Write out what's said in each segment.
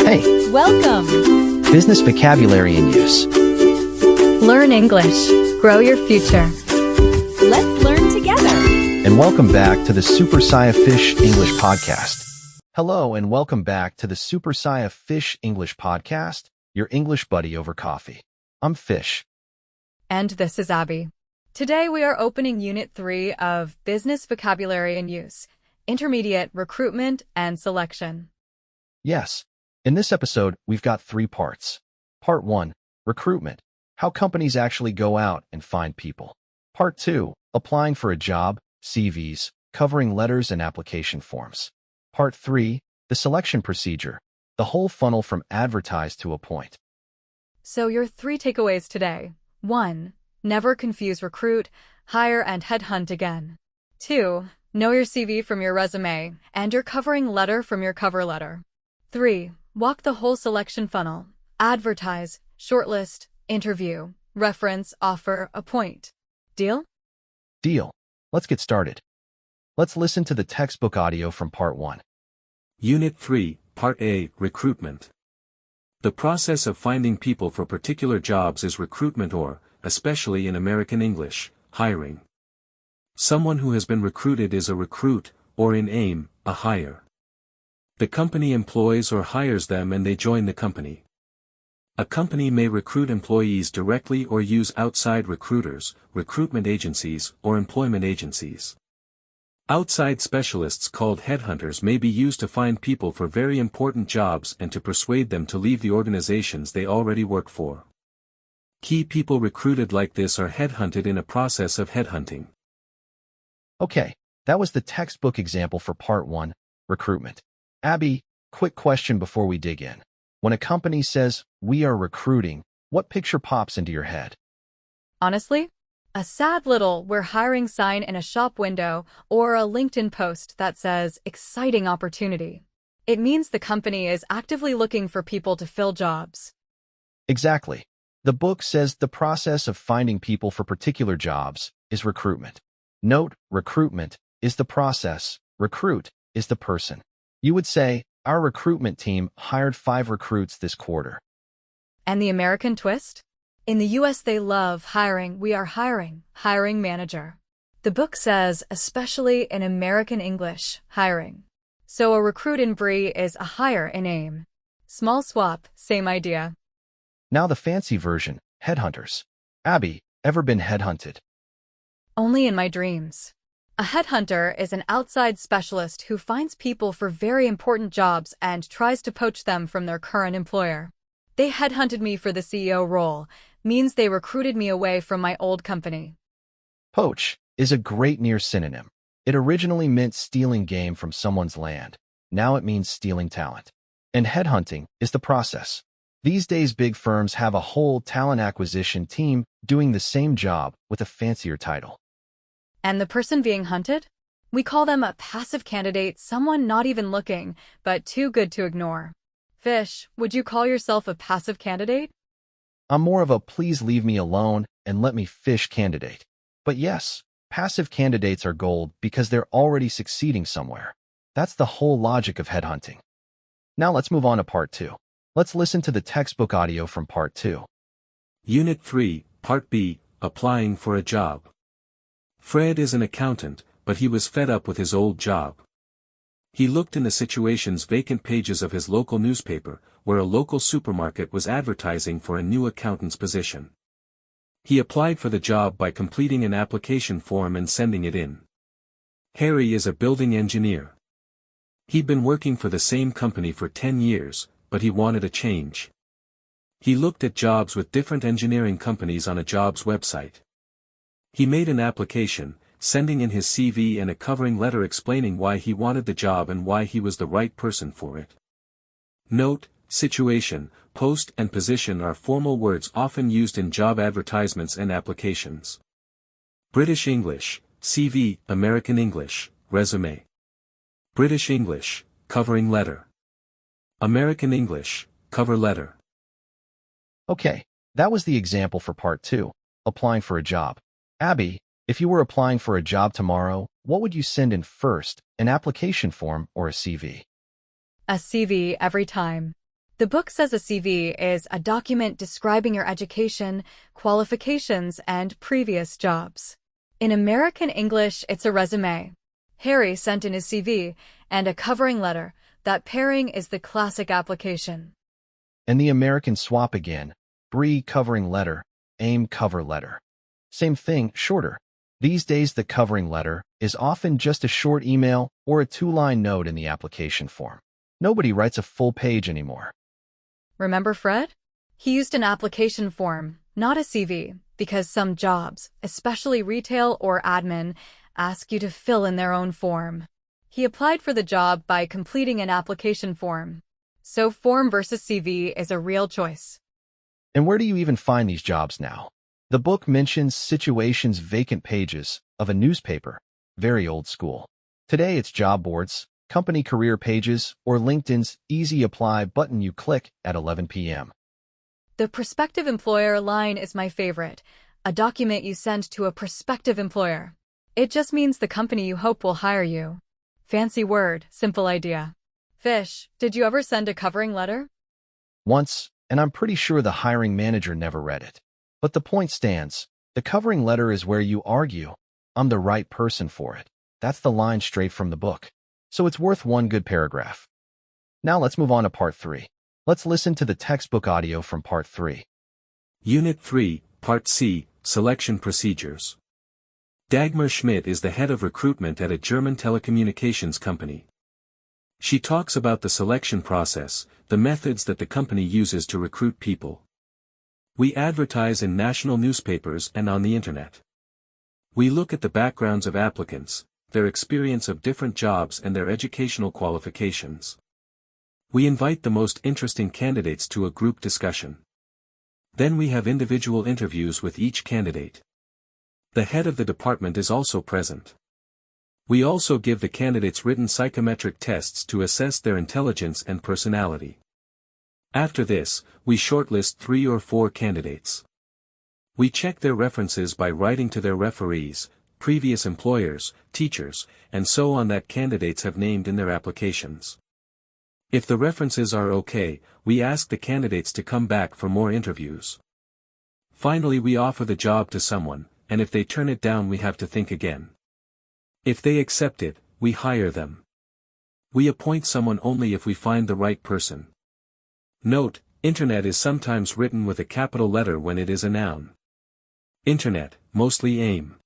Hey, Welcome! business vocabulary in use. Learn English. Grow your future. Let's learn together. And welcome back to the Super Saiya Fish English Podcast. Hello and welcome back to the Super Saiya Fish English Podcast, your English buddy over coffee. I'm Fish. And this is Abby. Today we are opening Unit 3 of Business Vocabulary in Use, Intermediate Recruitment and Selection. Yes, in this episode, we've got 3 parts. Part 1, Recruitment, how companies actually go out and find people. Part 2, Applying for a job, CVs, covering letters and application forms. Part 3, the selection procedure, the whole funnel from advertise to appoint. So your 3 takeaways today. 1. Never confuse recruit, hire, and headhunt again. 2. Know your CV from your resume and your covering letter from your cover letter. 3. Walk the whole selection funnel. Advertise, shortlist, interview, reference, offer, appoint. Deal? Deal. Let's get started. Let's listen to the textbook audio from Part 1. Unit 3, Part A, Recruitment. The process of finding people for particular jobs is recruitment or, especially in American English, hiring. Someone who has been recruited is a recruit, or in AIM, a hire. The company employs or hires them and they join the company. A company may recruit employees directly or use outside recruiters, recruitment agencies, or employment agencies. Outside specialists called headhunters may be used to find people for very important jobs and to persuade them to leave the organizations they already work for. Key people recruited like this are headhunted in a process of headhunting. Okay, that was the textbook example for Part 1, Recruitment. Abby, quick question before we dig in. When a company says, "We are recruiting," what picture pops into your head? Honestly, a sad little "we're hiring" sign in a shop window or a LinkedIn post that says "exciting opportunity." It means the company is actively looking for people to fill jobs. Exactly. The book says the process of finding people for particular jobs is recruitment. Note, recruitment is the process, recruit is the person. You would say, our recruitment team hired 5 recruits this quarter. And the American twist? In the US they love hiring. We are hiring, hiring manager. The book says, especially in American English, hiring. So a recruit in BRI is a hire in AIM. Small swap, same idea. Now the fancy version, headhunters. Abby, ever been headhunted? Only in my dreams. A headhunter is an outside specialist who finds people for very important jobs and tries to poach them from their current employer. They headhunted me for the CEO role, means they recruited me away from my old company. Poach is a great near synonym. It originally meant stealing game from someone's land. Now it means stealing talent. And headhunting is the process. These days big firms have a whole talent acquisition team doing the same job with a fancier title. And the person being hunted? We call them a passive candidate, someone not even looking, but too good to ignore. Fish, would you call yourself a passive candidate? I'm more of a please leave me alone and let me fish candidate. But yes, passive candidates are gold because they're already succeeding somewhere. That's the whole logic of headhunting. Now let's move on to Part 2. Let's listen to the textbook audio from Part 2. Unit 3, Part B, Applying for a Job. Fred is an accountant, but he was fed up with his old job. He looked in the situation's vacant pages of his local newspaper, where a local supermarket was advertising for a new accountant's position. He applied for the job by completing an application form and sending it in. Harry is a building engineer. He'd been working for the same company for 10 years, but he wanted a change. He looked at jobs with different engineering companies on a jobs website. He made an application, sending in his CV and a covering letter explaining why he wanted the job and why he was the right person for it. Note, situation, post and position are formal words often used in job advertisements and applications. British English, CV, American English, resume. British English, covering letter. American English, cover letter. Okay, that was the example for Part 2, applying for a job. Abby, if you were applying for a job tomorrow, what would you send in first, an application form or a CV? A CV every time. The book says a CV is a document describing your education, qualifications, and previous jobs. In American English, it's a resume. Harry sent in his CV and a covering letter. That pairing is the classic application. And the American swap again. Bree covering letter, aim cover letter. Same thing, shorter. These days the covering letter is often just a short email or a 2-line note in the application form. Nobody writes a full page anymore. Remember Fred? He used an application form, not a CV, because some jobs, especially retail or admin, ask you to fill in their own form. He applied for the job by completing an application form. So form versus CV is a real choice. And where do you even find these jobs now? The book mentions ʻsɪtʃueɪʃənz vacant pages of a newspaper, very old school. Today it's job boards, company career pages, or LinkedIn's Easy Apply button you click at 11 p.m. The prospective employer line is my favorite, a document you send to a prospective employer. It just means the company you hope will hire you. Fancy word, simple idea. Fish, did you ever send a covering letter? Once, and I'm pretty sure the hiring manager never read it. But the point stands. The covering letter is where you argue, I'm the right person for it. That's the line straight from the book. So it's worth one good paragraph. Now let's move on to part 3. Let's listen to the textbook audio from part 3. Unit 3, Part C, Selection Procedures. Dagmar Schmidt is the head of recruitment at a German telecommunications company. She talks about the selection process, the methods that the company uses to recruit people. We advertise in national newspapers and on the internet. We look at the backgrounds of applicants, their experience of different jobs and their educational qualifications. We invite the most interesting candidates to a group discussion. Then we have individual interviews with each candidate. The head of the department is also present. We also give the candidates written psychometric tests to assess their intelligence and personality. After this, we shortlist 3 or 4 candidates. We check their references by writing to their referees, previous employers, teachers, and so on that candidates have named in their applications. If the references are okay, we ask the candidates to come back for more interviews. Finally, we offer the job to someone, and if they turn it down, we have to think again. If they accept it, we hire them. We appoint someone only if we find the right person. Note, Internet is sometimes written with a capital letter when it is a noun. Internet, mostly AIM.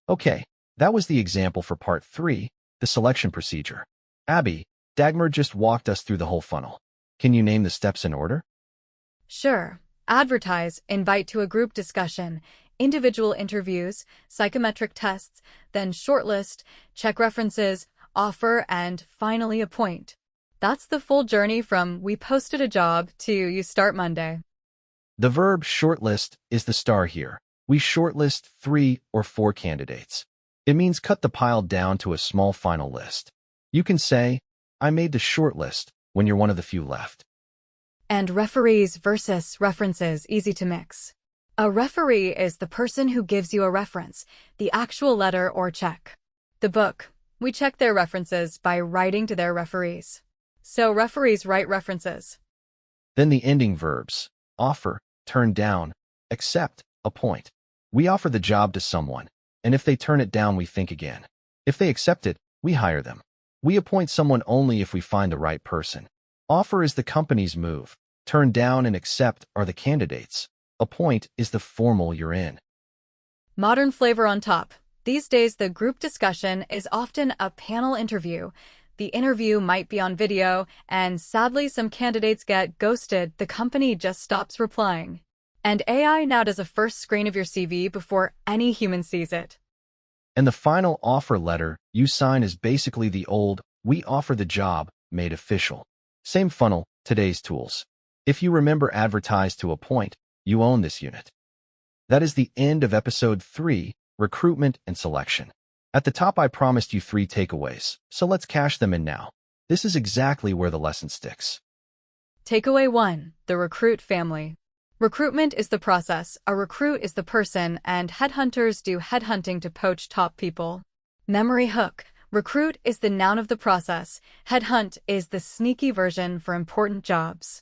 Okay, that was the example for part 3, the selection procedure. Abby, Dagmar just walked us through the whole funnel. Can you name the steps in order? Sure. Advertise, invite to a group discussion, individual interviews, psychometric tests, then shortlist, check references, offer, and finally appoint. That's the full journey from we posted a job to you start Monday. The verb shortlist is the star here. We shortlist 3 or 4 candidates. It means cut the pile down to a small final list. You can say, I made the shortlist when you're one of the few left. And referees versus references, easy to mix. A referee is the person who gives you a reference, the actual letter or check. The book, we check their references by writing to their referees. So referees write references. Then the ending verbs, offer, turn down, accept, appoint. We offer the job to someone, and if they turn it down, we think again. If they accept it, we hire them. We appoint someone only if we find the right person. Offer is the company's move. Turn down and accept are the candidates. Appoint is the formal you're in. Modern flavor on top. These days, the group discussion is often a panel interview. The interview might be on video, and sadly some candidates get ghosted. The company just stops replying. And AI now does a first screen of your CV before any human sees it. And the final offer letter you sign is basically the old, we offer the job, made official. Same funnel, today's tools. If you remember advertise to appoint, you own this unit. That is the end of episode 3, recruitment and selection. At the top I promised you 3 takeaways, so let's cash them in now. This is exactly where the lesson sticks. Takeaway 1, the recruit family. Recruitment is the process, a recruit is the person, and headhunters do headhunting to poach top people. Memory hook. Recruit is the noun of the process. Headhunt is the sneaky version for important jobs.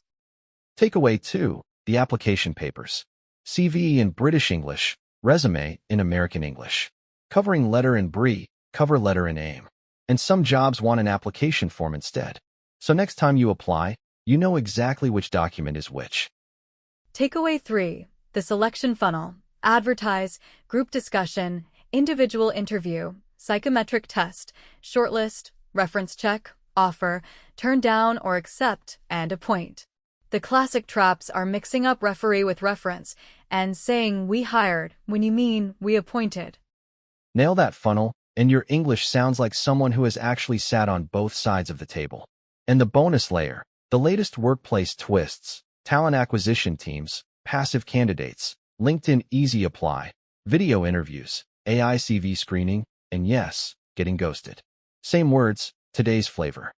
Takeaway 2. The application papers. CV in British English, resume in American English. Covering letter in BRI, cover letter in AIM. And some jobs want an application form instead. So next time you apply, you know exactly which document is which. Takeaway 3. The selection funnel. Advertise, group discussion, individual interview, psychometric test, shortlist, reference check, offer, turn down or accept, and appoint. The classic traps are mixing up referee with reference and saying we hired when you mean we appointed. Nail that funnel, and your English sounds like someone who has actually sat on both sides of the table. And the bonus layer, the latest workplace twists, talent acquisition teams, passive candidates, LinkedIn Easy Apply, video interviews, AI CV screening, and yes, getting ghosted. Same words, today's flavor.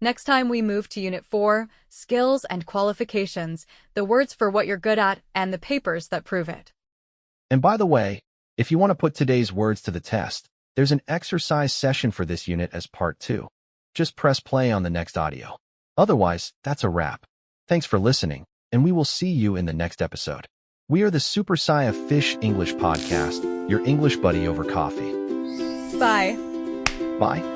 Next time we move to Unit 4, Skills and Qualifications, the words for what you're good at and the papers that prove it. And by the way, if you want to put today's words to the test, there's an exercise session for this unit as part 2. Just press play on the next audio. Otherwise, that's a wrap. Thanks for listening, and we will see you in the next episode. We are the Super Saiya Fish English Podcast, your English buddy over coffee. Bye. Bye.